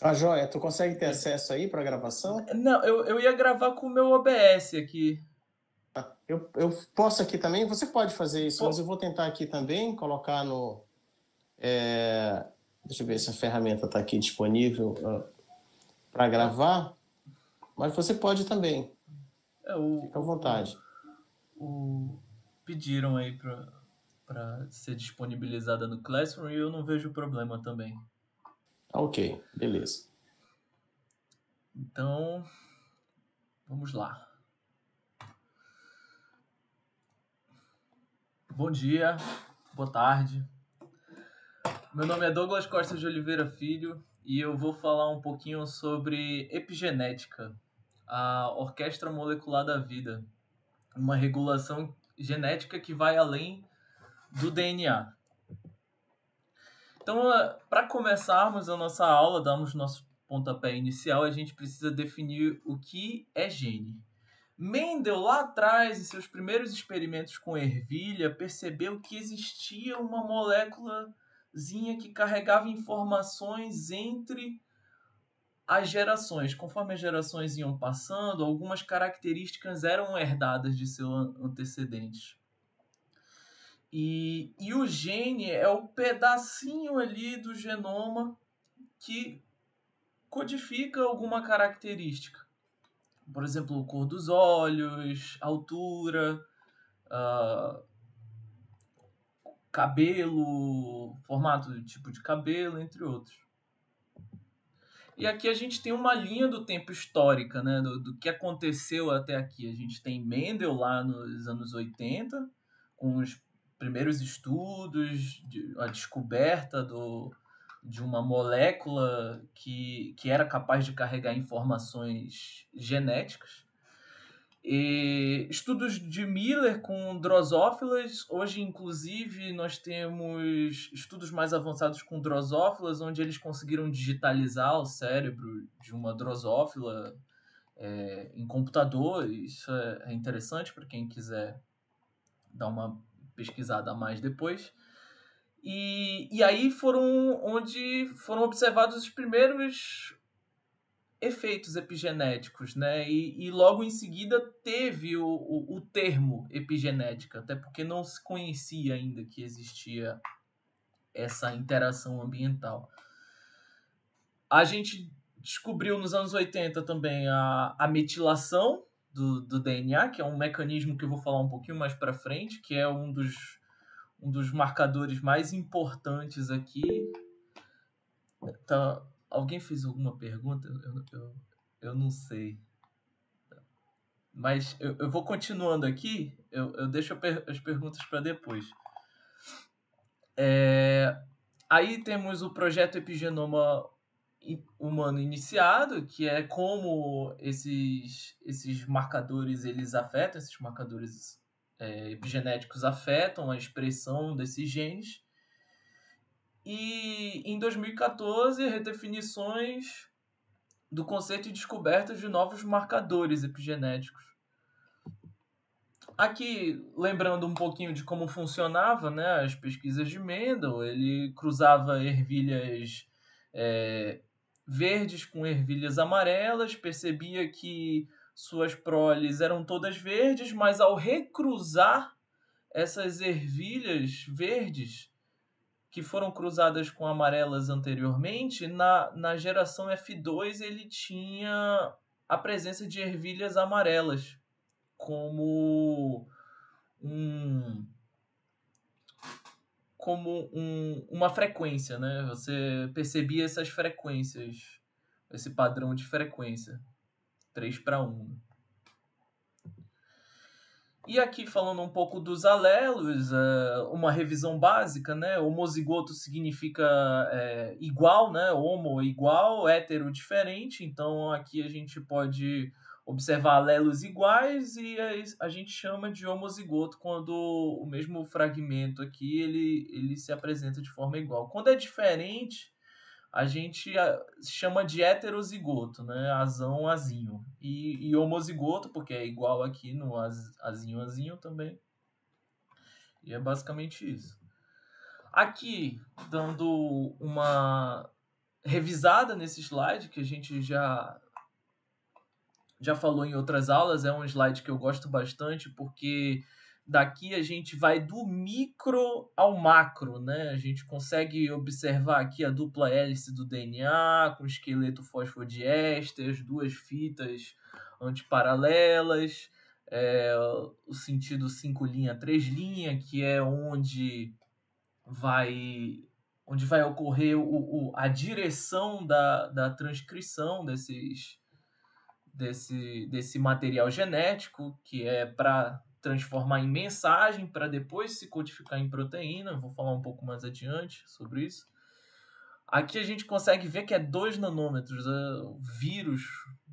Ah, joia, tu consegue ter acesso aí para gravação? Não, eu ia gravar com o meu OBS aqui. Eu posso aqui também? Você pode fazer isso, mas eu Pô, vou tentar aqui também colocar no. Deixa eu ver se a ferramenta está aqui disponível para não, gravar, mas você pode também, é fica à vontade. o- pediram aí pra ser disponibilizada no Classroom e eu não vejo problema também. Ah, ok, beleza. Então, vamos lá. Bom dia, boa tarde. Meu nome é Douglas Costa de Oliveira Filho e eu vou falar um pouquinho sobre epigenética, a orquestra molecular da vida, uma regulação genética que vai além do DNA. Então, para começarmos a nossa aula, darmos nosso pontapé inicial, a gente precisa definir o que é gene. Mendel, lá atrás, em seus primeiros experimentos com ervilha, percebeu que existia uma moléculazinha que carregava informações entre as gerações. Conforme as gerações iam passando, algumas características eram herdadas de seus antecedentes. E o gene é o pedacinho ali do genoma que codifica alguma característica. Por exemplo, cor dos olhos, altura, uh, cabelo, formato do tipo de cabelo, entre outros. E aqui a gente tem uma linha do tempo histórica, né, do que aconteceu até aqui. A gente tem Mendel lá nos anos 80, com os primeiros estudos, a descoberta de uma molécula que era capaz de carregar informações genéticas. E estudos de Miller com drosófilas. Hoje, inclusive, nós temos estudos mais avançados com drosófilas, onde eles conseguiram digitalizar o cérebro de uma drosófila em computador. Isso é interessante para quem quiser dar uma pesquisada a mais depois. E aí foram onde foram observados os primeiros efeitos epigenéticos, né? E logo em seguida teve o termo epigenética, até porque não se conhecia ainda que existia essa interação ambiental. A gente descobriu nos anos 80 também a metilação do DNA, que é um mecanismo que eu vou falar um pouquinho mais para frente, que é um dos marcadores mais importantes aqui. Tá, alguém fez alguma pergunta? Eu não sei. Mas eu vou continuando aqui, eu deixo as perguntas para depois. Aí temos o projeto Epigenoma Humano iniciado, que é como esses marcadores eles afetam, esses marcadores epigenéticos afetam a expressão desses genes. E em 2014, redefinições do conceito e descoberta de novos marcadores epigenéticos. Aqui, lembrando um pouquinho de como funcionava, né, as pesquisas de Mendel, ele cruzava ervilhas é, verdes com ervilhas amarelas, percebia que suas proles eram todas verdes, mas ao recruzar essas ervilhas verdes que foram cruzadas com amarelas anteriormente, na geração F2 ele tinha a presença de ervilhas amarelas como um uma frequência, né? Você percebia essas frequências, esse padrão de frequência, 3:1. E aqui falando um pouco dos alelos, uma revisão básica, né? Homozigoto significa igual, né? Homo igual, hétero diferente. Então aqui a gente pode observar alelos iguais e a gente chama de homozigoto quando o mesmo fragmento aqui ele se apresenta de forma igual. Quando é diferente, a gente chama de heterozigoto, né? Azão, azinho. E homozigoto, porque é igual aqui no azinho, azinho também. E é basicamente isso. Aqui, dando uma. revisada nesse slide, que a gente já falou em outras aulas. É um slide que eu gosto bastante, porque daqui a gente vai do micro ao macro, né? A gente consegue observar aqui a dupla hélice do DNA, com esqueleto fosfodiéster, as duas fitas antiparalelas, o sentido 5' 3', que é vai onde vai ocorrer a direção da transcrição desse material genético, que é para transformar em mensagem, para depois se codificar em proteína. Vou falar um pouco mais adiante sobre isso. Aqui a gente consegue ver que é 2 nanômetros. O vírus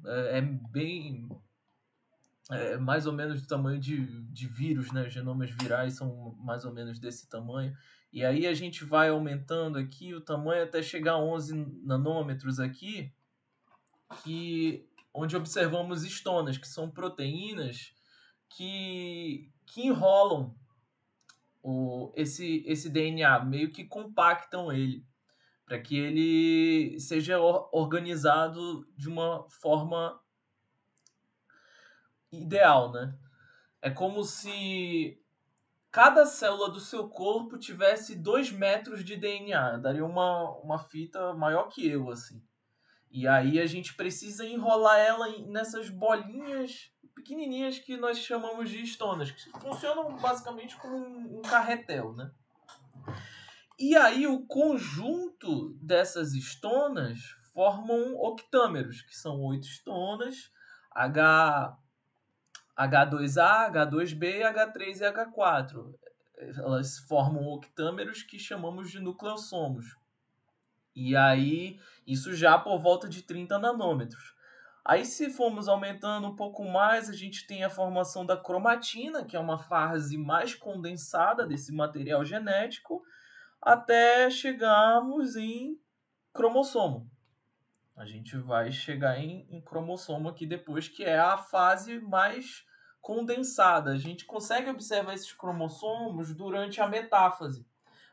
é bem... É mais ou menos do tamanho de vírus, né? Os genomas virais são mais ou menos desse tamanho. E aí a gente vai aumentando aqui o tamanho até chegar a 11 nanômetros aqui, onde observamos histonas, que são proteínas que enrolam esse DNA, meio que compactam ele, para que ele seja organizado de uma forma ideal, né? É como se cada célula do seu corpo tivesse 2 metros de DNA. Daria uma fita maior que eu, assim. E aí a gente precisa enrolar ela nessas bolinhas pequenininhas que nós chamamos de histonas, que funcionam basicamente como um carretel, né? E aí o conjunto dessas histonas formam octâmeros, que são 8 histonas, H2A, H2B, H3 e H4. Elas formam octâmeros que chamamos de nucleossomos. E aí, isso já por volta de 30 nanômetros. Aí, se formos aumentando um pouco mais, a gente tem a formação da cromatina, que é uma fase mais condensada desse material genético, até chegarmos em cromossomo. A gente vai chegar em cromossomo aqui depois, que é a fase mais condensada. A gente consegue observar esses cromossomos durante a metáfase.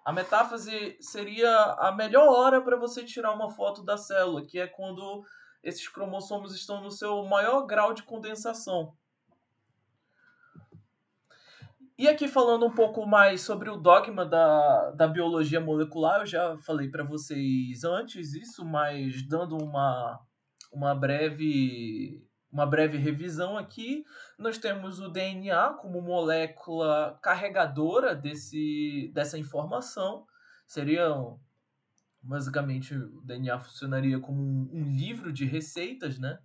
A metáfase seria a melhor hora para você tirar uma foto da célula, que é quando esses cromossomos estão no seu maior grau de condensação. E aqui falando um pouco mais sobre o dogma da biologia molecular, eu já falei para vocês antes isso, mas dando uma breve revisão aqui, nós temos o DNA como molécula carregadora dessa informação. Basicamente, o DNA funcionaria como um livro de receitas, né?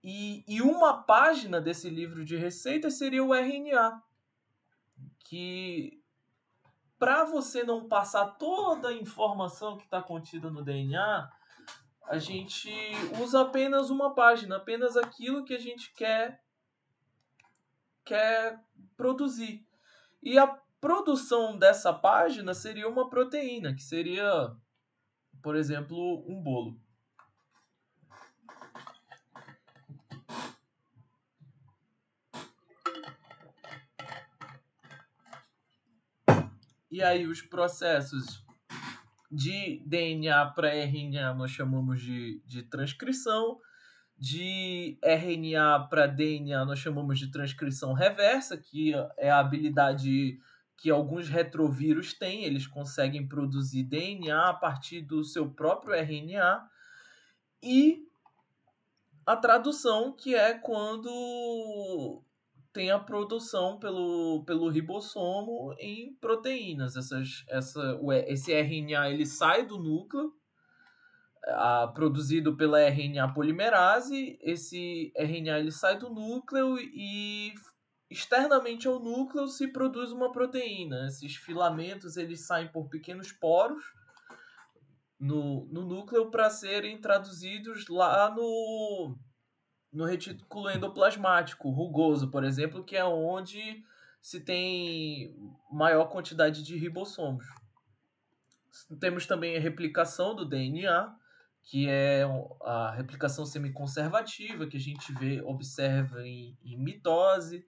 E uma página desse livro de receitas seria o RNA, que para você não passar toda a informação que está contida no DNA, a gente usa apenas uma página, apenas aquilo que a gente quer produzir. E a produção dessa página seria uma proteína, que seria, por exemplo, um bolo. E aí os processos de DNA para RNA nós chamamos de transcrição, de RNA para DNA nós chamamos de transcrição reversa, que é a habilidade que alguns retrovírus têm. Eles conseguem produzir DNA a partir do seu próprio RNA. E a tradução, que é quando tem a produção pelo ribossomo em proteínas. Esse RNA ele sai do núcleo, produzido pela RNA polimerase. Esse RNA ele sai do núcleo e externamente ao núcleo se produz uma proteína. Esses filamentos eles saem por pequenos poros no núcleo para serem traduzidos lá no retículo endoplasmático rugoso, por exemplo, que é onde se tem maior quantidade de ribossomos. Temos também a replicação do DNA, que é a replicação semiconservativa, que a gente observa em mitose,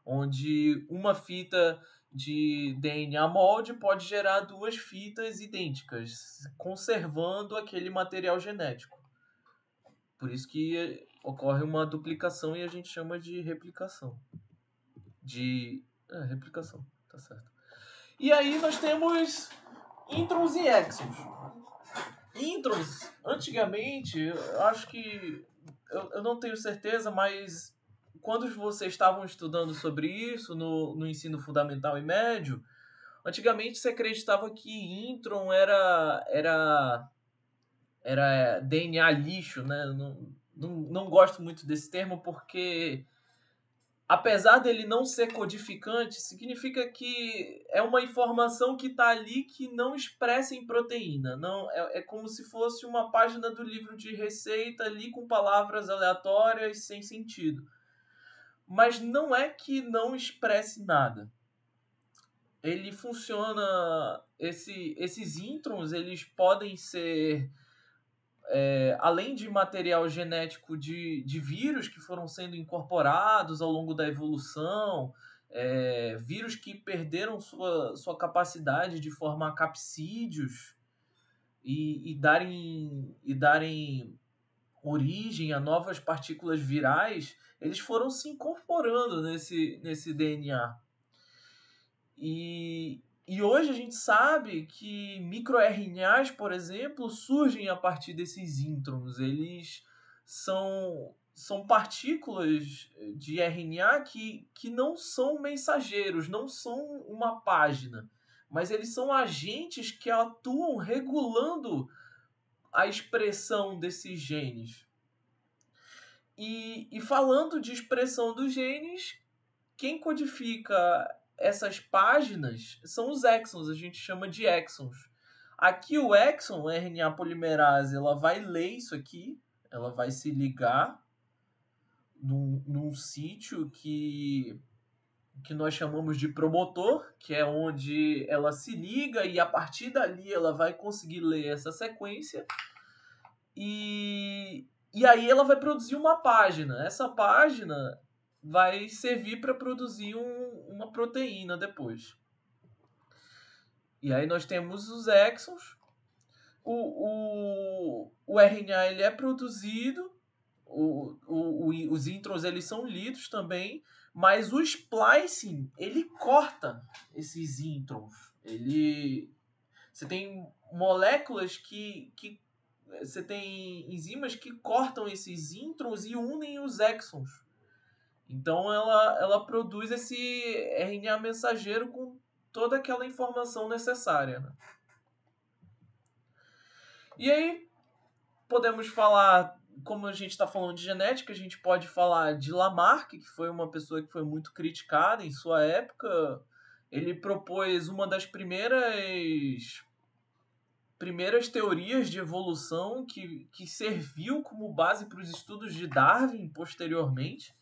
onde uma fita de DNA molde pode gerar duas fitas idênticas, conservando aquele material genético. Por isso que ocorre uma duplicação e a gente chama de replicação. Replicação, tá certo. E aí nós temos introns e exons. Introns, antigamente, eu acho que... Eu não tenho certeza, mas quando vocês estavam estudando sobre isso no ensino fundamental e médio, antigamente se acreditava que intron era DNA lixo, né? Não gosto muito desse termo porque, apesar dele não ser codificante, significa que é uma informação que está ali que não expressa em proteína. Não, é como se fosse uma página do livro de receita ali com palavras aleatórias sem sentido. Mas não é que não expresse nada. Ele funciona... Esses introns, eles podem ser... além de material genético de vírus que foram sendo incorporados ao longo da evolução, vírus que perderam sua capacidade de formar capsídeos e darem origem a novas partículas virais, eles foram se incorporando nesse DNA. E hoje a gente sabe que microRNAs, por exemplo, surgem a partir desses introns. Eles são partículas de RNA que não são mensageiros, não são uma página, mas eles são agentes que atuam regulando a expressão desses genes. E falando de expressão dos genes, quem codifica essas páginas são os exons, a gente chama de exons. Aqui o exon, a RNA polimerase, ela vai ler isso aqui, ela vai se ligar num sítio que nós chamamos de promotor, que é onde ela se liga e a partir dali ela vai conseguir ler essa sequência e aí ela vai produzir uma página. Essa página vai servir para produzir uma proteína depois. E aí nós temos os exons. O RNA ele é produzido, os introns eles são lidos também, mas o splicing ele corta esses introns. Você tem moléculas você tem enzimas que cortam esses introns e unem os exons. Então ela produz esse RNA mensageiro com toda aquela informação necessária. Né? E aí podemos falar, como a gente está falando de genética, a gente pode falar de Lamarck, que foi uma pessoa que foi muito criticada em sua época. Ele propôs uma das primeiras teorias de evolução que serviu como base para os estudos de Darwin posteriormente.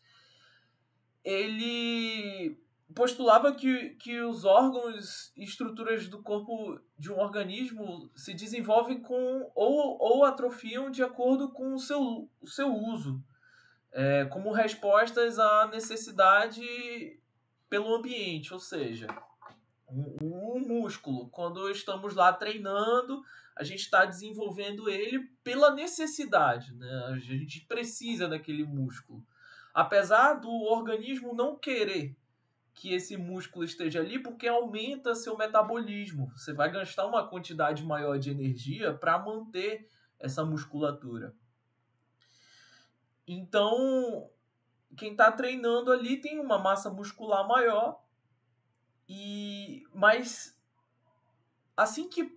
Ele postulava que os órgãos e estruturas do corpo de um organismo se desenvolvem ou atrofiam de acordo com o seu uso, como respostas à necessidade pelo ambiente, ou seja, um músculo, quando estamos lá treinando, a gente está desenvolvendo ele pela necessidade, né? A gente precisa daquele músculo. Apesar do organismo não querer que esse músculo esteja ali, porque aumenta seu metabolismo. Você vai gastar uma quantidade maior de energia para manter essa musculatura. Então, quem está treinando ali tem uma massa muscular maior, mas assim que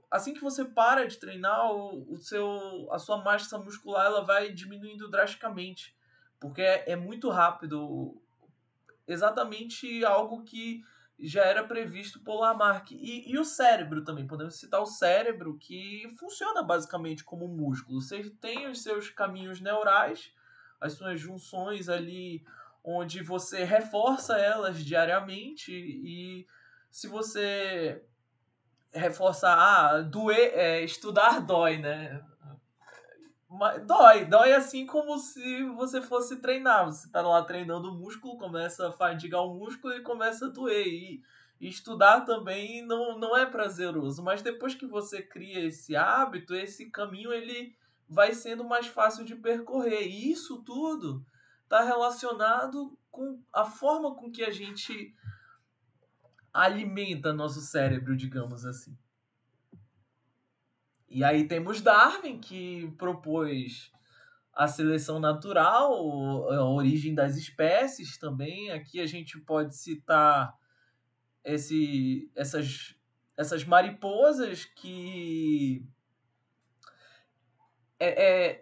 assim que você para de treinar, a sua massa muscular ela vai diminuindo drasticamente, porque é muito rápido, exatamente algo que já era previsto por Lamarck. E o cérebro também, podemos citar o cérebro, que funciona basicamente como um músculo. Você tem os seus caminhos neurais, as suas junções ali, onde você reforça elas diariamente, e se você reforçar, estudar dói, né? Dói assim como se você fosse treinar. Você tá lá treinando o músculo, começa a fadigar o músculo e começa a doer. E estudar também não é prazeroso, mas depois que você cria esse hábito, esse caminho ele vai sendo mais fácil de percorrer. E isso tudo está relacionado com a forma com que a gente alimenta nosso cérebro, digamos assim. E aí temos Darwin, que propôs a seleção natural, a origem das espécies também. Aqui a gente pode citar esse, essas, essas mariposas que...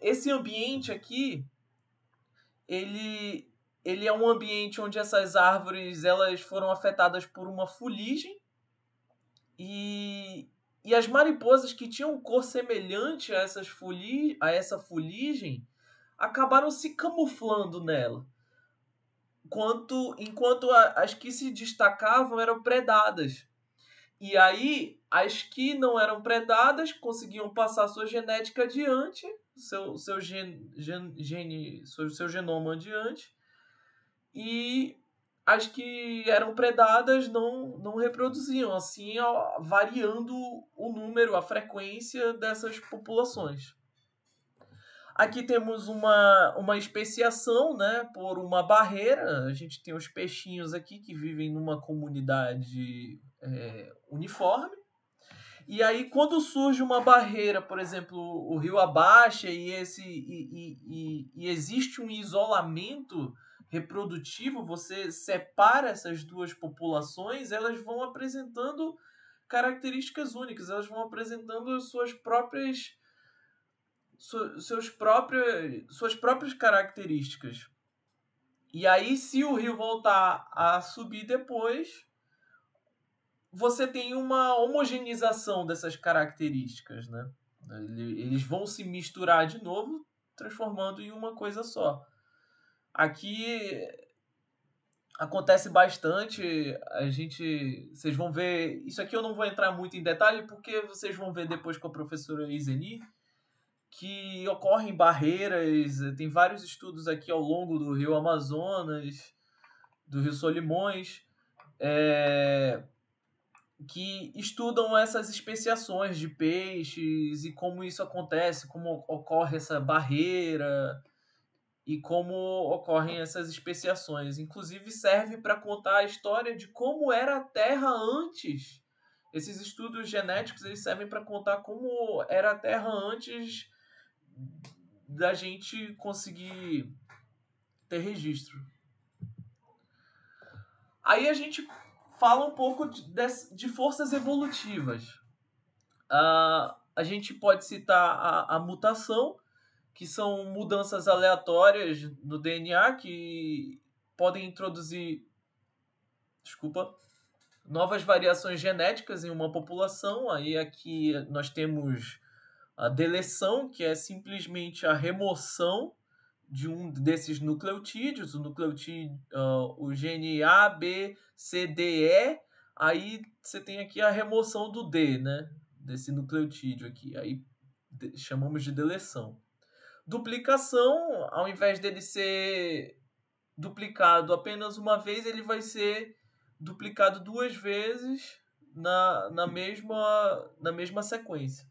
esse ambiente aqui, ele, ele é um ambiente onde essas árvores elas foram afetadas por uma fuligem e, e as mariposas que tinham cor semelhante a essa fuligem acabaram se camuflando nela. Enquanto as que se destacavam eram predadas. E aí, as que não eram predadas conseguiam passar sua genética adiante, seu genoma adiante, e as que eram predadas não reproduziam, assim variando o número, a frequência dessas populações. Aqui temos uma especiação, né, por uma barreira. A gente tem os peixinhos aqui que vivem numa comunidade uniforme. E aí, quando surge uma barreira, por exemplo, o rio abaixa e existe um isolamento reprodutivo, você separa essas duas populações, elas vão apresentando características únicas, elas vão apresentando suas próprias características. E aí, se o rio voltar a subir depois, você tem uma homogeneização dessas características, né? Eles vão se misturar de novo, transformando em uma coisa só. Aqui acontece bastante, vocês vão ver, isso aqui eu não vou entrar muito em detalhe, porque vocês vão ver depois com a professora Izeni, que ocorrem barreiras, tem vários estudos aqui ao longo do rio Amazonas, do rio Solimões, que estudam essas especiações de peixes e como isso acontece, como ocorre essa barreira e como ocorrem essas especiações. Inclusive serve para contar a história de como era a Terra antes. Esses estudos genéticos eles servem para contar como era a Terra antes da gente conseguir ter registro. Aí a gente fala um pouco de forças evolutivas. A gente pode citar a mutação, que são mudanças aleatórias no DNA que podem introduzir, novas variações genéticas em uma população. Aí aqui nós temos a deleção, que é simplesmente a remoção de um desses nucleotídeos, o gene A, B, C, D, E. Aí você tem aqui a remoção do D, né? Desse nucleotídeo aqui. Aí chamamos de deleção. Duplicação, ao invés dele ser duplicado apenas uma vez, ele vai ser duplicado duas vezes na mesma sequência.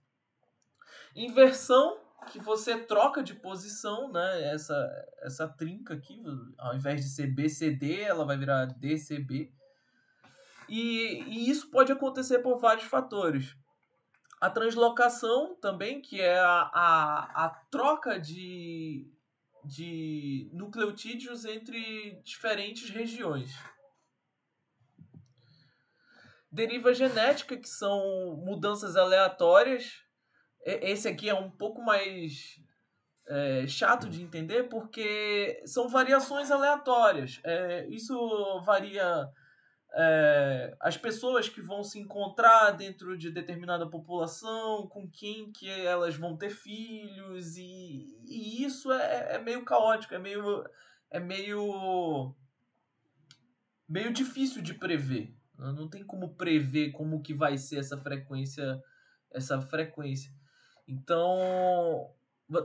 Inversão, que você troca de posição, né? Essa trinca aqui, ao invés de ser BCD, ela vai virar DCB. E isso pode acontecer por vários fatores. A translocação também, que é a troca de nucleotídeos entre diferentes regiões. Deriva genética, que são mudanças aleatórias. Esse aqui é um pouco mais chato de entender, porque são variações aleatórias. Isso varia as pessoas que vão se encontrar dentro de determinada população, com quem que elas vão ter filhos, e isso é meio caótico, é meio difícil de prever. Não tem como prever como que vai ser essa frequência. Então,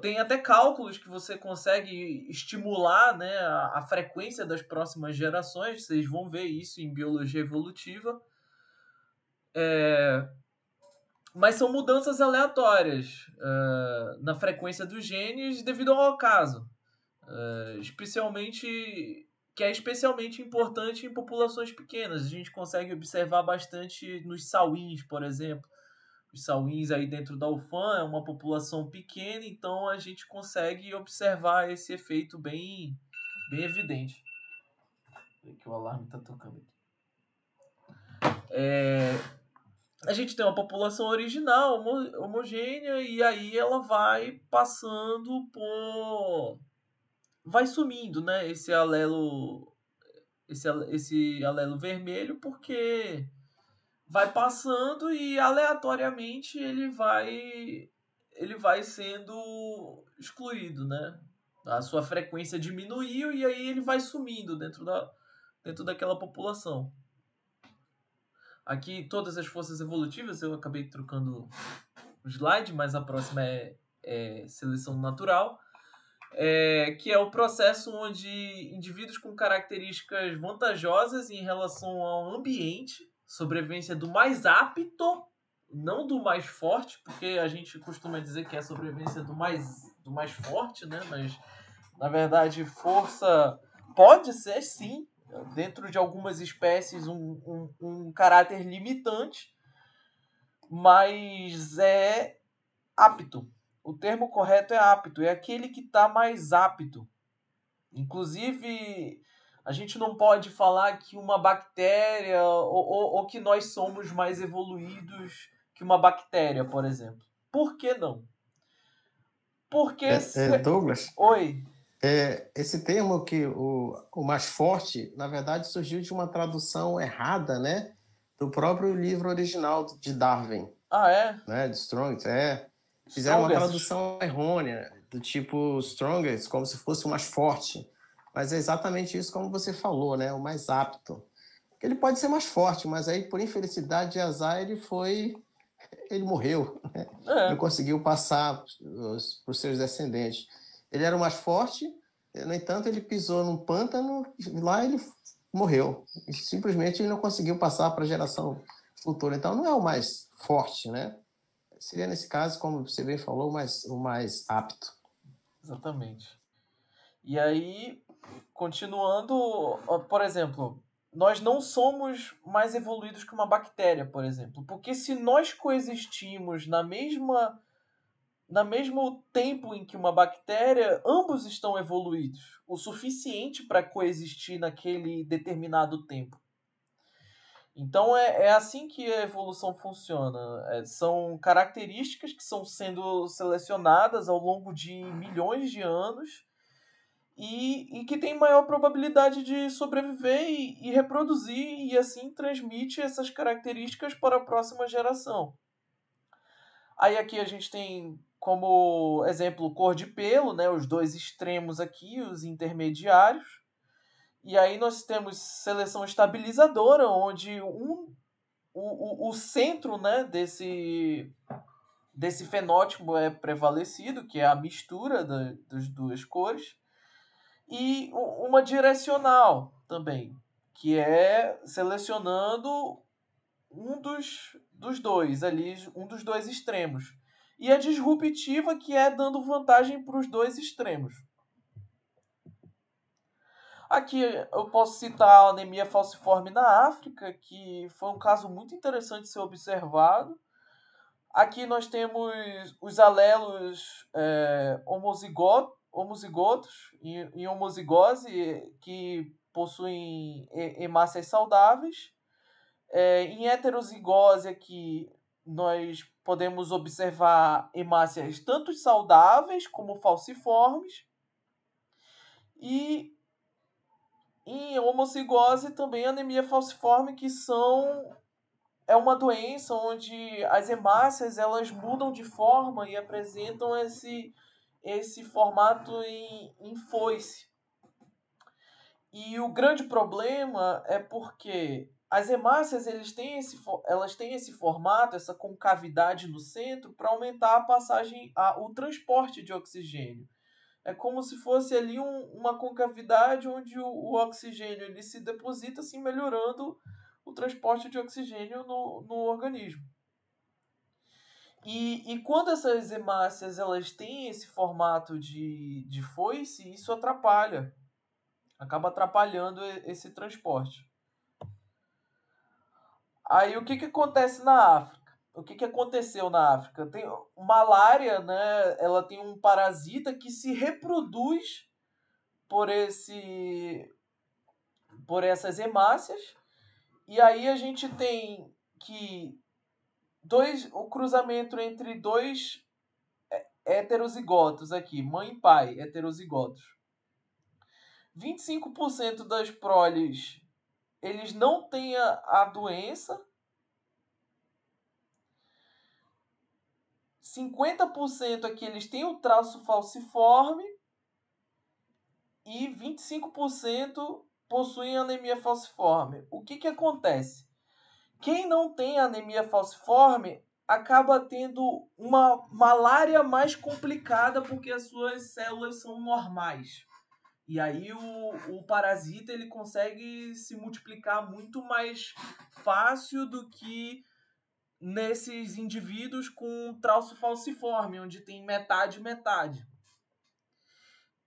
Tem até cálculos que você consegue estimular, né, a frequência das próximas gerações. Vocês vão ver isso em biologia evolutiva. Mas são mudanças aleatórias na frequência dos genes devido ao acaso. Que é especialmente importante em populações pequenas. A gente consegue observar bastante nos sauins, por exemplo. Os sauins aí dentro da UFAM é uma população pequena, então a gente consegue observar esse efeito bem, bem evidente. Que o alarme está tocando aqui. A gente tem uma população original, homogênea, e aí ela vai passando por... vai sumindo, né? Esse alelo vermelho, porque vai passando e aleatoriamente ele vai sendo excluído, né? A sua frequência diminuiu e aí ele vai sumindo dentro daquela população. Aqui todas as forças evolutivas, eu acabei trocando o slide, mas a próxima é seleção natural. Que é o processo onde indivíduos com características vantajosas em relação ao ambiente, sobrevivência do mais apto, não do mais forte, porque a gente costuma dizer que é a sobrevivência do mais forte, né? Mas, na verdade, força pode ser, sim, dentro de algumas espécies, um caráter limitante, mas é apto. O termo correto é apto, é aquele que está mais apto. Inclusive, a gente não pode falar que uma bactéria ou que nós somos mais evoluídos que uma bactéria, por exemplo. Por que não? Porque... Douglas, Oi. esse termo que o mais forte, na verdade, surgiu de uma tradução errada, né? Do próprio livro original de Darwin. Ah, é? Né? De Strong, Fizeram uma tradução errônea, do tipo strongest, como se fosse o mais forte. Mas é exatamente isso como você falou, né? O mais apto. Ele pode ser mais forte, mas aí, por infelicidade e azar, ele morreu. Né? Não conseguiu passar para os seus descendentes. Ele era o mais forte, no entanto, ele pisou num pântano, lá ele morreu. E simplesmente ele não conseguiu passar para a geração futura. Então, não é o mais forte, né? Seria, nesse caso, como você bem falou, o mais apto. Exatamente. E aí, continuando, por exemplo, nós não somos mais evoluídos que uma bactéria, por exemplo. Porque se nós coexistimos no mesmo tempo em que uma bactéria, ambos estão evoluídos o suficiente para coexistir naquele determinado tempo. Então é assim que a evolução funciona. São características que estão sendo selecionadas ao longo de milhões de anos e que tem maior probabilidade de sobreviver e reproduzir e assim transmite essas características para a próxima geração. Aí aqui a gente tem como exemplo cor de pelo, né, os dois extremos aqui, os intermediários. E aí nós temos seleção estabilizadora, onde o centro, né, desse fenótipo é prevalecido, que é a mistura das duas cores. E uma direcional também, que é selecionando um dos dois ali, um dos dois extremos. E a disruptiva, que é dando vantagem para os dois extremos. Aqui eu posso citar a anemia falciforme na África, que foi um caso muito interessante de ser observado. Aqui nós temos os alelos homozigotos em homozigose, que possuem hemácias saudáveis. Em heterozigose aqui nós podemos observar hemácias tanto saudáveis como falciformes. E em homozigose também anemia falciforme, que é uma doença onde as hemácias elas mudam de forma e apresentam esse formato em foice. E o grande problema é porque as hemácias elas têm esse formato, essa concavidade no centro, para aumentar a passagem, o transporte de oxigênio. É como se fosse ali uma concavidade onde o oxigênio ele se deposita, assim, melhorando o transporte de oxigênio no organismo. E quando essas hemácias elas têm esse formato de foice, isso acaba atrapalhando esse transporte. Aí o que acontece na África? O que aconteceu na África? Tem malária, né? Ela tem um parasita que se reproduz por essas hemácias. E aí a gente tem que o cruzamento entre dois heterozigotos aqui, mãe e pai, heterozigotos. 25% das proles eles não têm a doença. 50% aqui eles têm o traço falciforme e 25% possuem anemia falciforme. O que acontece? Quem não tem anemia falciforme acaba tendo uma malária mais complicada porque as suas células são normais. E aí o parasita ele consegue se multiplicar muito mais fácil do que nesses indivíduos com traço falciforme, onde tem metade.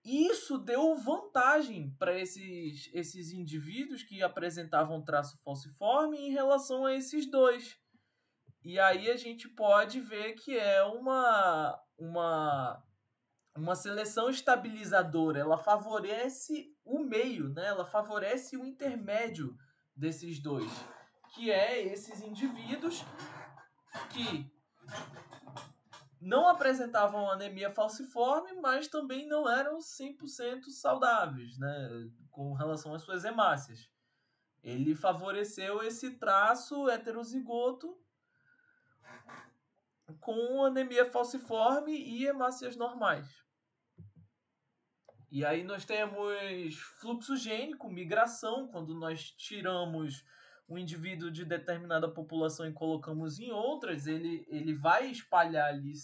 Isso deu vantagem para esses indivíduos que apresentavam traço falciforme em relação a esses dois. E aí a gente pode ver que é uma seleção estabilizadora. Ela favorece o meio, né? Ela favorece o intermédio desses dois, que é esses indivíduos que não apresentavam anemia falciforme, mas também não eram 100% saudáveis, né, com relação às suas hemácias. Ele favoreceu esse traço heterozigoto com anemia falciforme e hemácias normais. E aí nós temos fluxo gênico, migração, quando nós tiramos um indivíduo de determinada população e colocamos em outras, ele vai espalhar ali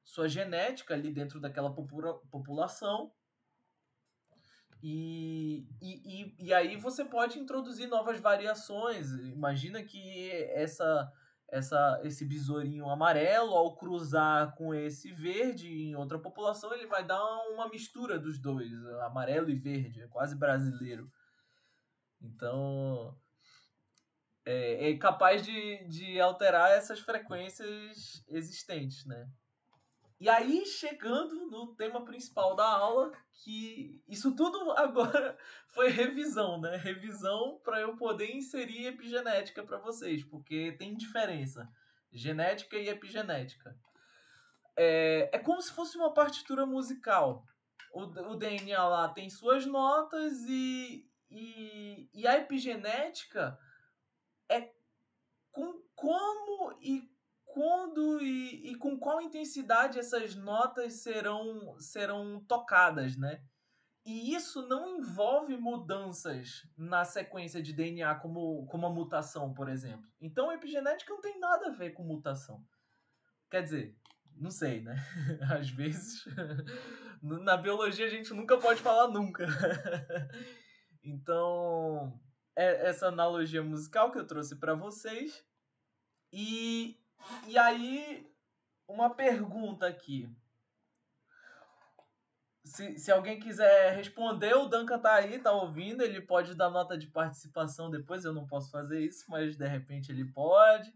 sua genética ali dentro daquela população. E aí você pode introduzir novas variações. Imagina que esse besourinho amarelo, ao cruzar com esse verde em outra população, ele vai dar uma mistura dos dois, amarelo e verde, é quase brasileiro. Então, é capaz de alterar essas frequências existentes, né? E aí, chegando no tema principal da aula, que isso tudo agora foi revisão, né? Revisão para eu poder inserir epigenética para vocês, porque tem diferença. Genética e epigenética. É como se fosse uma partitura musical. O DNA lá tem suas notas e a epigenética é como e quando e com qual intensidade essas notas serão tocadas, né? E isso não envolve mudanças na sequência de DNA como a mutação, por exemplo. Então, a epigenética não tem nada a ver com mutação. Quer dizer, não sei, né? Às vezes, na biologia a gente nunca pode falar nunca. Então, é essa analogia musical que eu trouxe para vocês. E aí, uma pergunta aqui. Se alguém quiser responder, o Duncan tá aí, tá ouvindo, ele pode dar nota de participação depois, eu não posso fazer isso, mas de repente ele pode.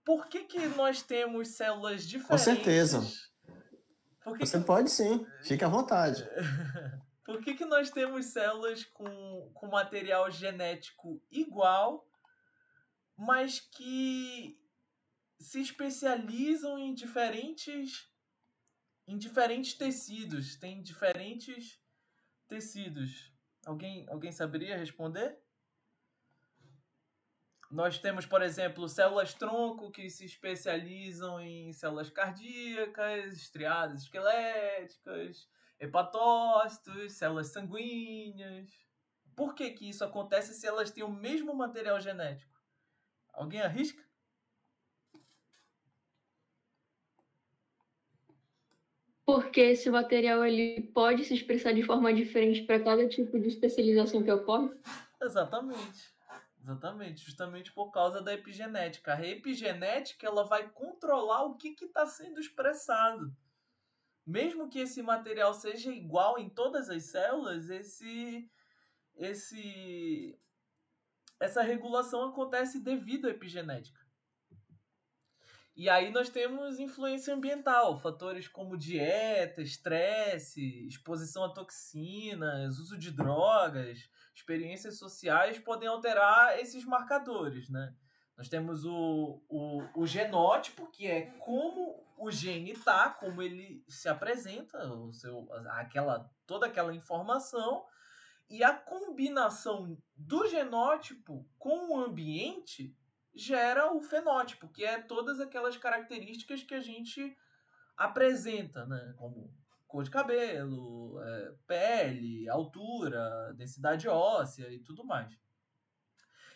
Por que nós temos células diferentes? Com certeza. Você pode sim, fique à vontade. Por que nós temos células com material genético igual, mas que se especializam em diferentes tecidos? Tem diferentes tecidos. Alguém saberia responder? Nós temos, por exemplo, células-tronco que se especializam em células cardíacas, estriadas esqueléticas, hepatócitos, células sanguíneas. Por que que isso acontece se elas têm o mesmo material genético? Alguém arrisca? Porque esse material ele pode se expressar de forma diferente para cada tipo de especialização que ocorre? Exatamente. Exatamente, justamente por causa da epigenética. A epigenética ela vai controlar o que está sendo expressado. Mesmo que esse material seja igual em todas as células, essa regulação acontece devido à epigenética. E aí nós temos influência ambiental, fatores como dieta, estresse, exposição a toxinas, uso de drogas, experiências sociais podem alterar esses marcadores, né? Nós temos o genótipo, que é como o gene está, como ele se apresenta, toda aquela informação, e a combinação do genótipo com o ambiente gera o fenótipo, que é todas aquelas características que a gente apresenta, né? Como cor de cabelo, pele, altura, densidade óssea e tudo mais.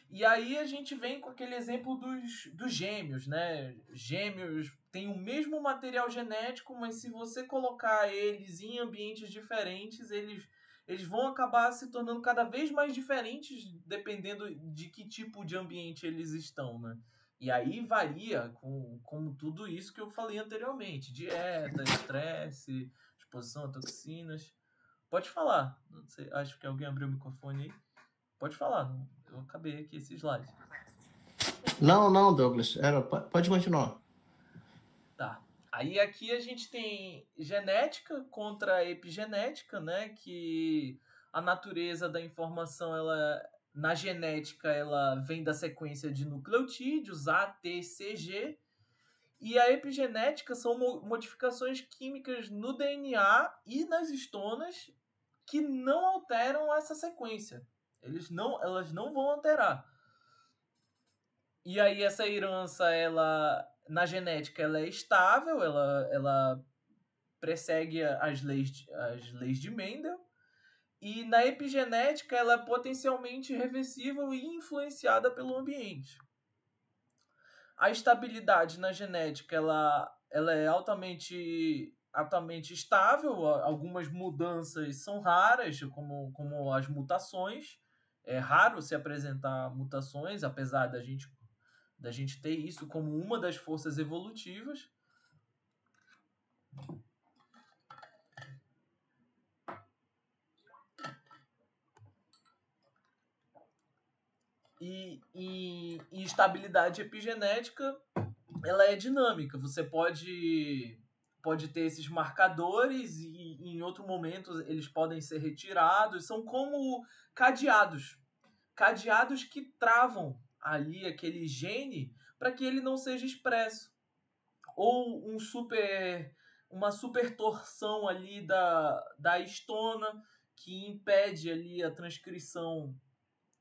E aí a gente vem com aquele exemplo dos gêmeos, né? Gêmeos têm o mesmo material genético, mas se você colocar eles em ambientes diferentes, eles vão acabar se tornando cada vez mais diferentes dependendo de que tipo de ambiente eles estão, né? E aí varia como tudo isso que eu falei anteriormente. Dieta, estresse, exposição a toxinas. Pode falar. Não sei, acho que alguém abriu o microfone aí. Pode falar, eu acabei aqui esse slide. Não, Douglas. Pode continuar. Tá. Aí aqui a gente tem genética contra epigenética, né? Que a natureza da informação, na genética, ela vem da sequência de nucleotídeos A, T, C, G. E a epigenética são modificações químicas no DNA e nas histonas que não alteram essa sequência. Elas não vão alterar. E aí essa herança, na genética, ela é estável, ela persegue as leis de Mendel. E na epigenética, ela é potencialmente reversível e influenciada pelo ambiente. A estabilidade na genética, ela é altamente estável. Algumas mudanças são raras, como as mutações. É raro se apresentar mutações, apesar da gente ter isso como uma das forças evolutivas. E estabilidade epigenética, ela é dinâmica. Você pode ter esses marcadores e em outro momento eles podem ser retirados. São como cadeados. Cadeados que travam ali aquele gene para que ele não seja expresso. Ou uma super torção ali da histona que impede ali a transcrição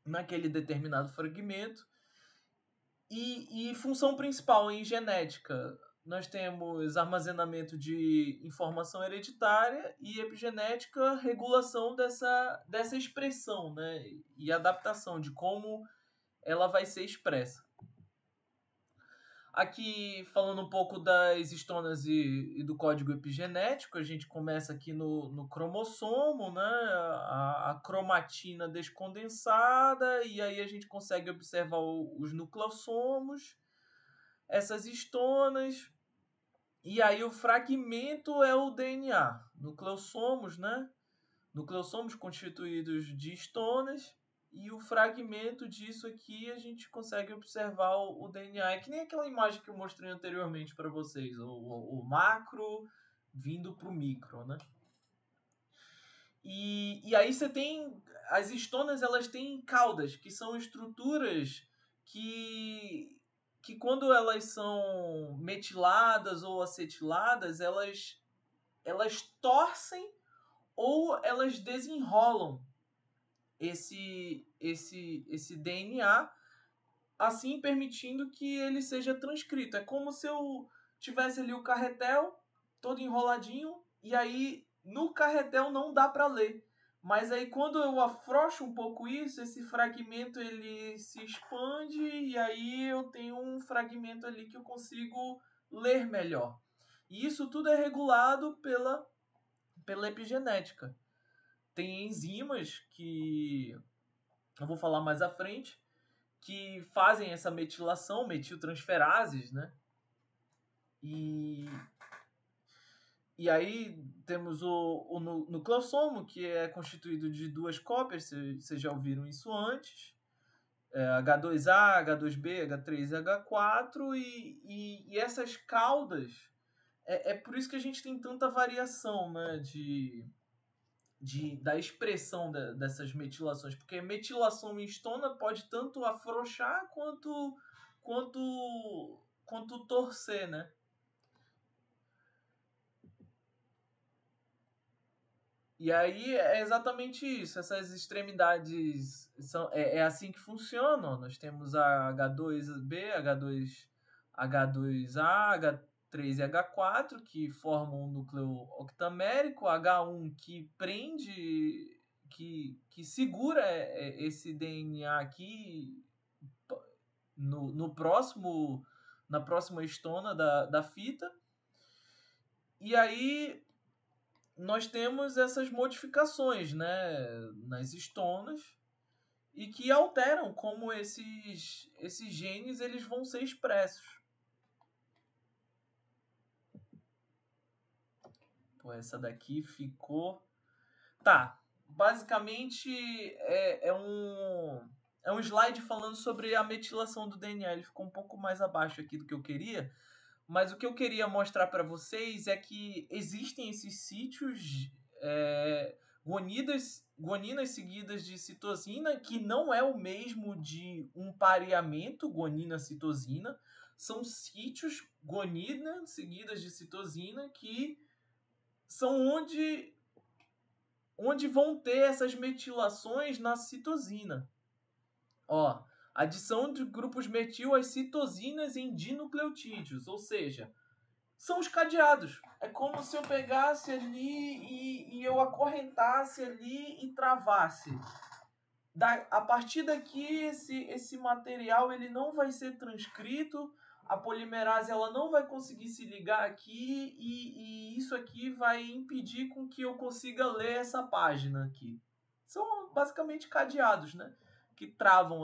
naquele determinado fragmento. E função principal em genética, nós temos armazenamento de informação hereditária e epigenética, regulação dessa expressão, né? E adaptação de como ela vai ser expressa. Aqui, falando um pouco das histonas e do código epigenético, a gente começa aqui no cromossomo, né? A cromatina descondensada, e aí a gente consegue observar os nucleossomos, essas histonas, e aí o fragmento é o DNA. Nucleossomos, né? Nucleossomos constituídos de histonas, e o fragmento disso aqui a gente consegue observar o DNA. É que nem aquela imagem que eu mostrei anteriormente para vocês, o macro vindo para o micro, né? E aí você tem as histonas, elas têm caudas, que são estruturas que quando elas são metiladas ou acetiladas, elas torcem ou elas desenrolam esse DNA, assim permitindo que ele seja transcrito. É como se eu tivesse ali o carretel todo enroladinho e aí no carretel não dá para ler, Mas aí quando eu afrouxo um pouco isso, esse fragmento ele se expande e aí eu tenho um fragmento ali que eu consigo ler melhor. E isso tudo é regulado pela epigenética. Tem enzimas que eu vou falar mais à frente, que fazem essa metilação, metiltransferases, né? E aí temos o nucleossomo, que é constituído de 2 cópias, vocês já ouviram isso antes, H2A, H2B, H3 e H4, e essas caudas, é por isso que a gente tem tanta variação, né, da expressão dessas metilações, porque metilação em histona pode tanto afrouxar quanto torcer, né? E aí é exatamente isso, essas extremidades é assim que funcionam. Nós temos a H2B, H2A, H3 e H4 que formam um núcleo octamérico, H1 que prende, que segura esse DNA aqui na próxima estona da fita. E aí nós temos essas modificações, né, nas estonas e que alteram como esses genes eles vão ser expressos. Pô, essa daqui ficou... Tá, basicamente é um slide falando sobre a metilação do DNA. Ele ficou um pouco mais abaixo aqui do que eu queria, mas o que eu queria mostrar para vocês é que existem esses sítios, guaninas seguidas de citosina, que não é o mesmo de um pareamento guanina-citosina. São sítios guanina seguidas de citosina que são onde vão ter essas metilações na citosina. Ó, adição de grupos metil às citosinas em dinucleotídeos, ou seja, são os cadeados. É como se eu pegasse ali e eu acorrentasse ali e travasse. A partir daqui, esse material ele não vai ser transcrito, a polimerase ela não vai conseguir se ligar aqui e isso aqui vai impedir com que eu consiga ler essa página aqui. São basicamente cadeados, né? Que travam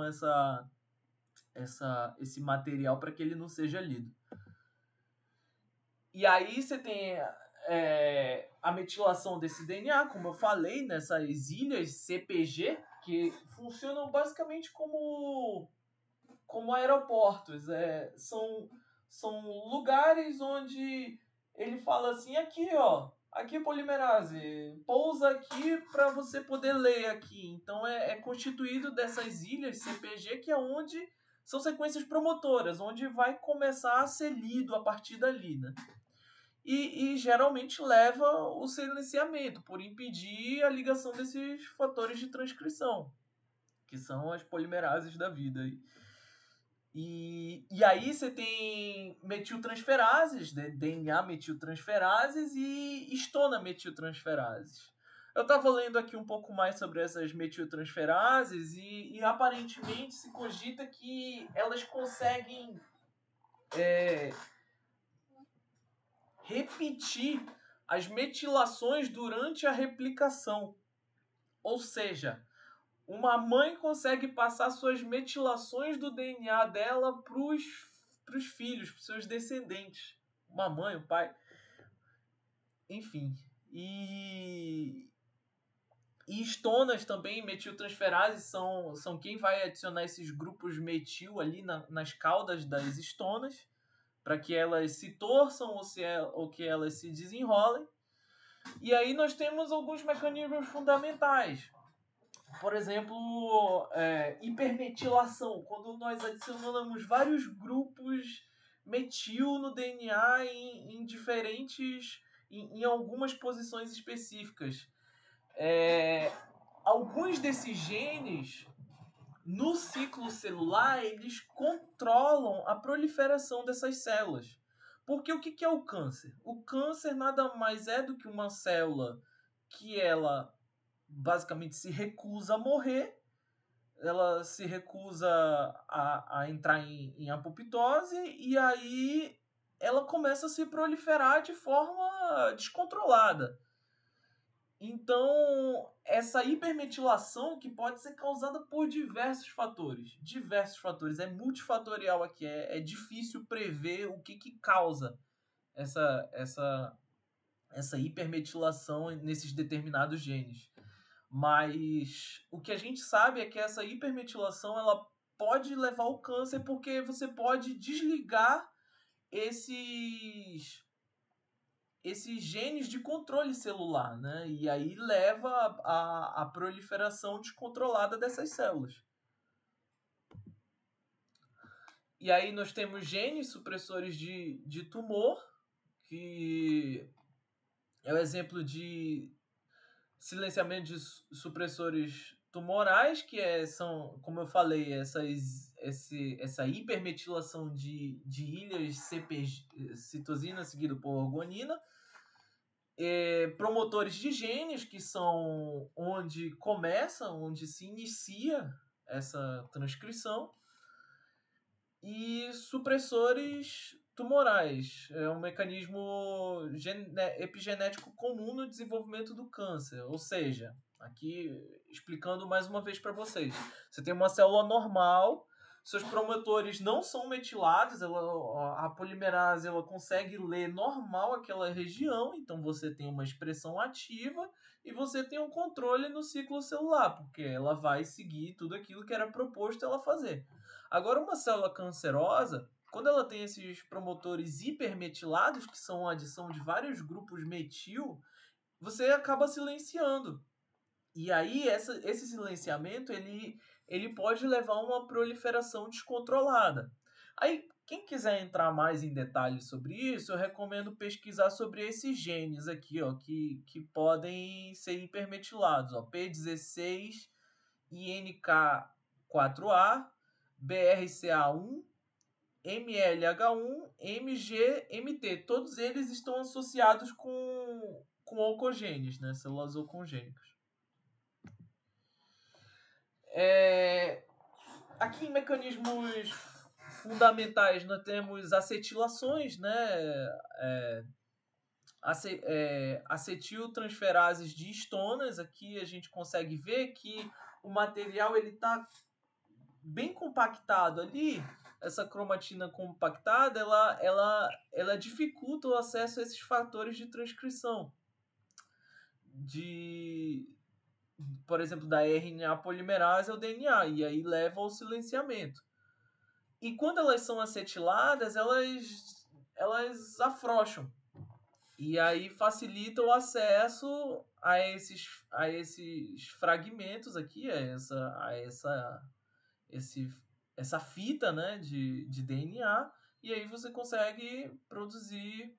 esse material para que ele não seja lido. E aí você tem a metilação desse DNA, como eu falei, nessas ilhas CPG, que funcionam basicamente como aeroportos. São lugares onde ele fala assim, aqui polimerase, pousa aqui para você poder ler aqui. Então é constituído dessas ilhas CPG, que é onde são sequências promotoras, onde vai começar a ser lido a partir dali, né? E geralmente leva o silenciamento, por impedir a ligação desses fatores de transcrição, que são as polimerases da vida. E aí você tem metiltransferases, né? DNA metiltransferases e histona metiltransferases. Eu estava lendo aqui um pouco mais sobre essas metiltransferases e aparentemente se cogita que elas conseguem repetir as metilações durante a replicação. Ou seja, uma mãe consegue passar suas metilações do DNA dela para os filhos, para os seus descendentes. Uma mãe, um pai. Enfim. E estonas também, metiltransferases, são quem vai adicionar esses grupos metil ali nas caudas das estonas, para que elas se torçam ou que elas se desenrolem. E aí nós temos alguns mecanismos fundamentais. Por exemplo, hipermetilação, quando nós adicionamos vários grupos metil no DNA em diferentes, em algumas posições específicas. Alguns desses genes no ciclo celular, eles controlam a proliferação dessas células. Porque o que é o câncer? O câncer nada mais é do que uma célula que ela basicamente se recusa a morrer, ela se recusa a entrar em apoptose, e aí ela começa a se proliferar de forma descontrolada. Então, essa hipermetilação que pode ser causada por diversos fatores. Diversos fatores. É multifatorial aqui. É difícil prever o que causa essa hipermetilação nesses determinados genes. Mas o que a gente sabe é que essa hipermetilação ela pode levar ao câncer porque você pode desligar esses genes de controle celular, né? E aí leva à proliferação descontrolada dessas células. E aí nós temos genes supressores de tumor, que é o exemplo de silenciamento de supressores tumorais, que são, como eu falei, essa hipermetilação de ilhas citosina seguido por orgonina. Promotores de genes, que são onde se inicia essa transcrição, e supressores tumorais. É um mecanismo epigenético comum no desenvolvimento do câncer. Ou seja, aqui explicando mais uma vez para vocês, você tem uma célula normal, seus promotores não são metilados, a polimerase ela consegue ler normal aquela região, então você tem uma expressão ativa e você tem um controle no ciclo celular, porque ela vai seguir tudo aquilo que era proposto ela fazer. Agora, uma célula cancerosa, quando ela tem esses promotores hipermetilados, que são a adição de vários grupos metil, você acaba silenciando. E aí, esse silenciamento, ele pode levar a uma proliferação descontrolada. Aí, quem quiser entrar mais em detalhes sobre isso, eu recomendo pesquisar sobre esses genes aqui, ó, que podem ser hipermetilados, ó, P16, INK4A, BRCA1, MLH1, MGMT. Todos eles estão associados com oncogenes, né? Células oncogênicas. Aqui em mecanismos fundamentais nós temos acetilações, né? Acetiltransferases de histonas. Aqui a gente consegue ver que o material está bem compactado ali. Essa cromatina compactada ela dificulta o acesso a esses fatores de transcrição por exemplo, da RNA polimerase ao DNA, e aí leva ao silenciamento. E quando elas são acetiladas, elas afrouxam. E aí facilita o acesso a esses fragmentos aqui, essa fita, né, de DNA, e aí você consegue produzir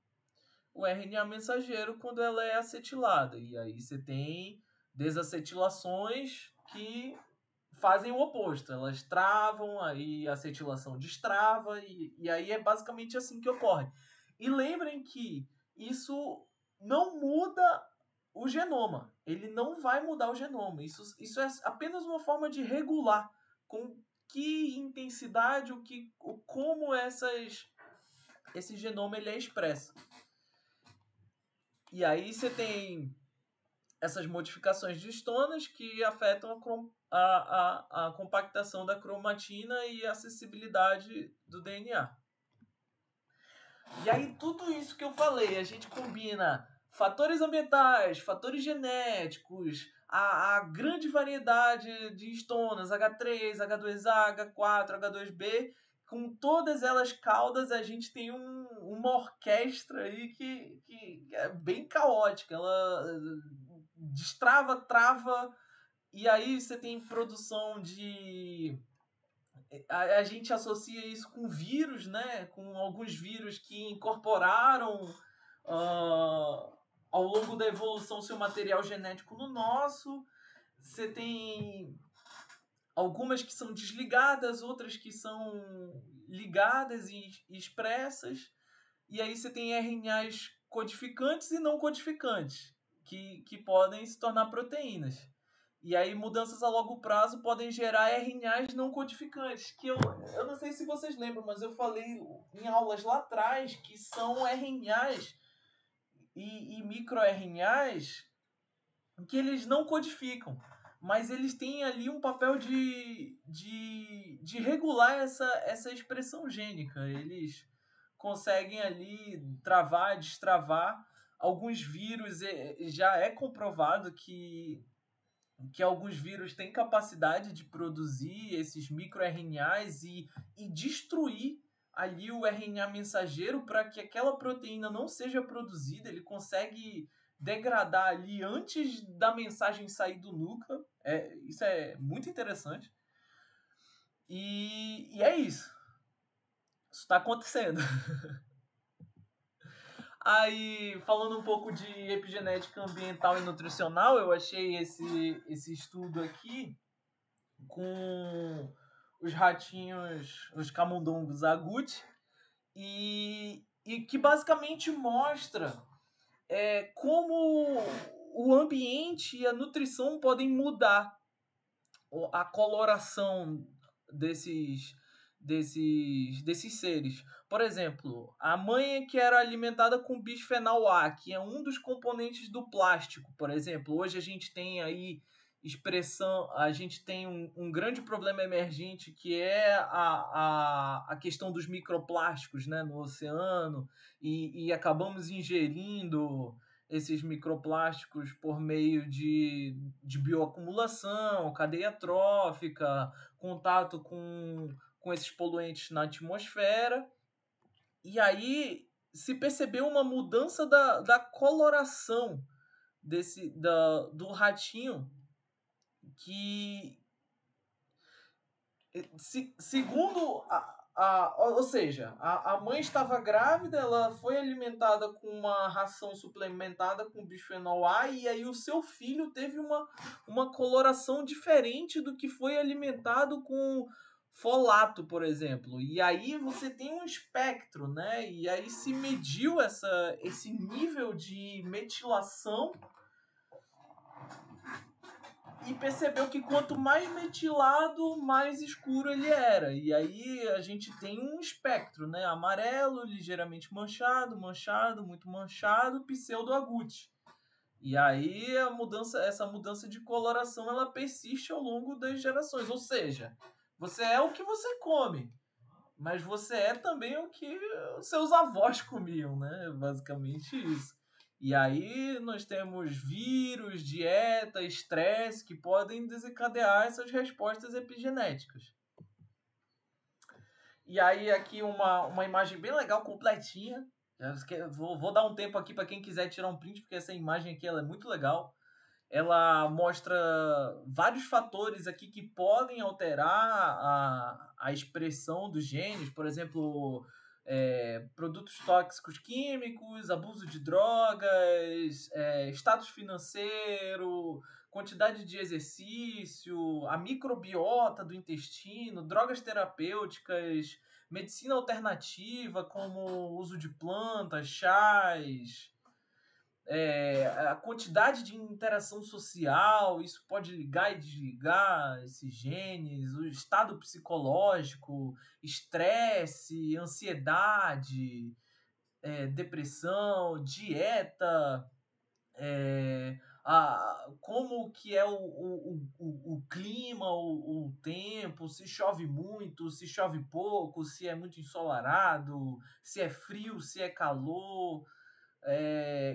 o RNA mensageiro quando ela é acetilada. E aí você tem desacetilações que fazem o oposto. Elas travam, aí a acetilação destrava, e aí é basicamente assim que ocorre. E lembrem que isso não muda o genoma. Ele não vai mudar o genoma. Isso é apenas uma forma de regular com que intensidade, como esse genoma ele é expresso. E aí você tem essas modificações de histonas que afetam a compactação da cromatina e a acessibilidade do DNA. E aí tudo isso que eu falei, a gente combina fatores ambientais, fatores genéticos, a grande variedade de histonas, H3, H2A, H4, H2B, com todas elas caudas, a gente tem uma orquestra aí que é bem caótica. Ela destrava, trava, e aí você tem produção de... A gente associa isso com vírus, né? Com alguns vírus que incorporaram ao longo da evolução seu material genético no nosso. Você tem algumas que são desligadas, outras que são ligadas e expressas. E aí você tem RNAs codificantes e não codificantes, que podem se tornar proteínas. E aí mudanças a longo prazo podem gerar RNAs não codificantes, que eu não sei se vocês lembram, mas eu falei em aulas lá atrás que são RNAs e microRNAs que eles não codificam, mas eles têm ali um papel de regular essa expressão gênica. Eles conseguem ali travar, destravar. Alguns vírus, já é comprovado que alguns vírus têm capacidade de produzir esses microRNAs e destruir ali o RNA mensageiro para que aquela proteína não seja produzida. Ele consegue degradar ali antes da mensagem sair do núcleo. Isso é muito interessante. E é isso. Isso está acontecendo. Aí, falando um pouco de epigenética ambiental e nutricional, eu achei esse estudo aqui com os ratinhos, os camundongos agouti, e que basicamente mostra como o ambiente e a nutrição podem mudar a coloração desses seres. Por exemplo, a mãe que era alimentada com bisfenol A, que é um dos componentes do plástico, por exemplo. Hoje a gente tem aí a gente tem um grande problema emergente que é a questão dos microplásticos, né, no oceano, e acabamos ingerindo esses microplásticos por meio de bioacumulação, cadeia trófica, contato com esses poluentes na atmosfera. E aí se percebeu uma mudança da coloração do ratinho, que segundo ou seja, a mãe estava grávida, ela foi alimentada com uma ração suplementada com bisfenol A, e aí o seu filho teve uma coloração diferente do que foi alimentado com folato, por exemplo. E aí você tem um espectro, né? E aí se mediu esse nível de metilação e percebeu que quanto mais metilado, mais escuro ele era. E aí a gente tem um espectro, né? Amarelo, ligeiramente manchado, manchado, muito manchado, pseudo-agouti. E aí essa mudança de coloração, ela persiste ao longo das gerações. Ou seja, você é o que você come, mas você é também o que os seus avós comiam, né? Basicamente isso. E aí nós temos vírus, dieta, estresse que podem desencadear essas respostas epigenéticas. E aí aqui uma imagem bem legal, completinha. Vou dar um tempo aqui para quem quiser tirar um print, porque essa imagem aqui ela é muito legal. Ela mostra vários fatores aqui que podem alterar a expressão dos genes, por exemplo, produtos tóxicos químicos, abuso de drogas, status financeiro, quantidade de exercício, a microbiota do intestino, drogas terapêuticas, medicina alternativa como uso de plantas, chás, a quantidade de interação social, isso pode ligar e desligar esses genes, o estado psicológico, estresse, ansiedade, depressão, dieta, como que é o clima, o tempo, se chove muito, se chove pouco, se é muito ensolarado, se é frio, se é calor,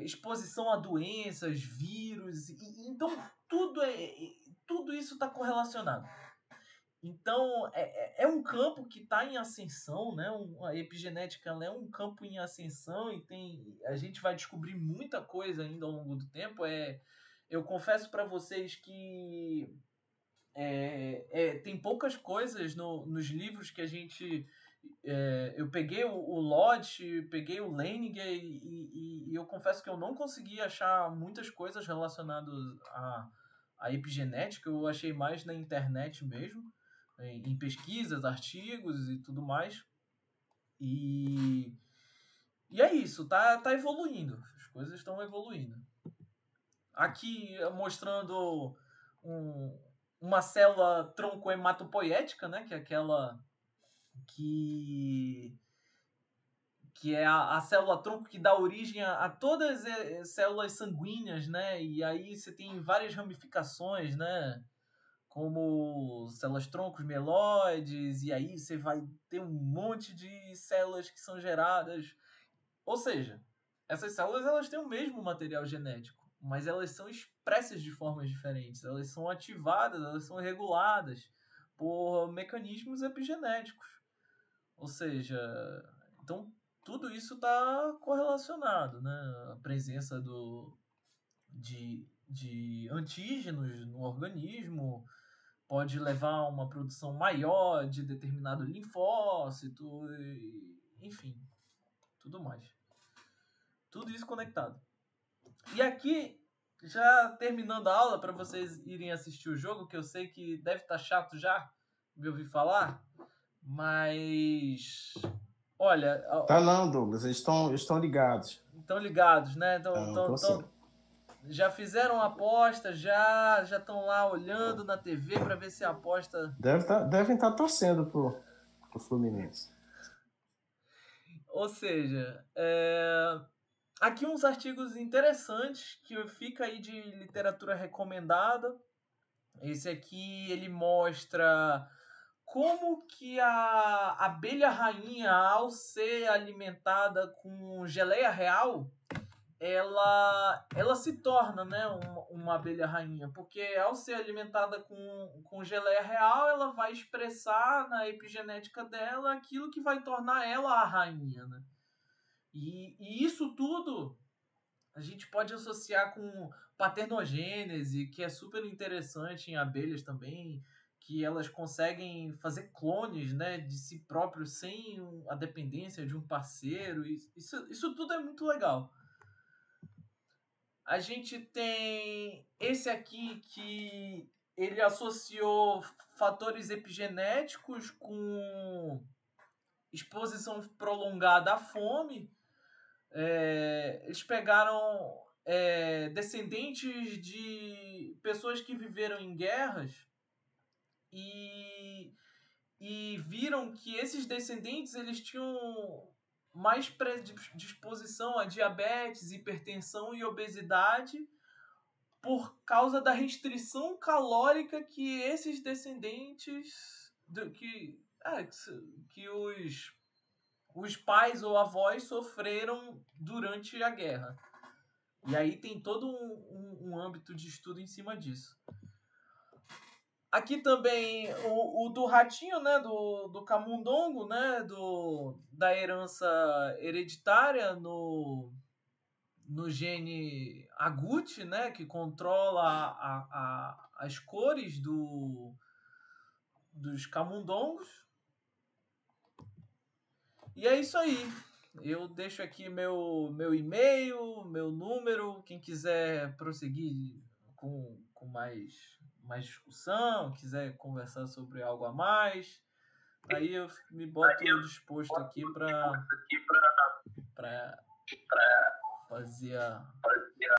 exposição a doenças, vírus, então tudo isso está correlacionado. Então é um campo que está em ascensão, né? A epigenética é um campo em ascensão e a gente vai descobrir muita coisa ainda ao longo do tempo. Eu confesso para vocês que tem poucas coisas nos livros que a gente eu peguei o Lodge, peguei o Leininger e eu confesso que eu não consegui achar muitas coisas relacionadas à epigenética. Eu achei mais na internet mesmo, em pesquisas, artigos e tudo mais. E é isso, tá evoluindo. As coisas estão evoluindo. Aqui mostrando uma célula tronco hematopoética, né? Que é aquela que é a célula tronco que dá origem a todas as células sanguíneas, né? E aí você tem várias ramificações, né? Como células troncos mieloides, e aí você vai ter um monte de células que são geradas. Ou seja, essas células elas têm o mesmo material genético, mas elas são expressas de formas diferentes. Elas são ativadas, elas são reguladas por mecanismos epigenéticos. Ou seja, então tudo isso está correlacionado, né? A presença de antígenos no organismo pode levar a uma produção maior de determinado linfócito, enfim, tudo mais. Tudo isso conectado. E aqui, já terminando a aula, para vocês irem assistir o jogo, que eu sei que deve estar chato já me ouvir falar, mas... Olha... Tá não, Douglas, eles estão ligados. Estão ligados, né? Já fizeram aposta, já estão lá olhando na TV para ver se a aposta... Devem estar torcendo pro Fluminense. Ou seja, aqui uns artigos interessantes que fica aí de literatura recomendada. Esse aqui ele mostra como que a abelha rainha, ao ser alimentada com geleia real, ela se torna, né, uma abelha rainha, porque ao ser alimentada com geleia real, ela vai expressar na epigenética dela aquilo que vai tornar ela a rainha, né? E isso tudo a gente pode associar com paternogênese, que é super interessante em abelhas também, que elas conseguem fazer clones, né, de si próprios sem a dependência de um parceiro. Isso tudo é muito legal. A gente tem esse aqui que ele associou fatores epigenéticos com exposição prolongada à fome. Eles pegaram descendentes de pessoas que viveram em guerras e viram que esses descendentes eles tinham mais predisposição a diabetes, hipertensão e obesidade por causa da restrição calórica que esses descendentes que os pais ou avós sofreram durante a guerra. E aí tem todo um âmbito de estudo em cima disso. Aqui também o do ratinho, né, do camundongo, né, da herança hereditária no gene AGUT, né, que controla as cores dos camundongos. E é isso aí. Eu deixo aqui meu e-mail, meu número. Quem quiser prosseguir com mais discussão, quiser conversar sobre algo a mais, aí eu me boto disposto aqui para fazer a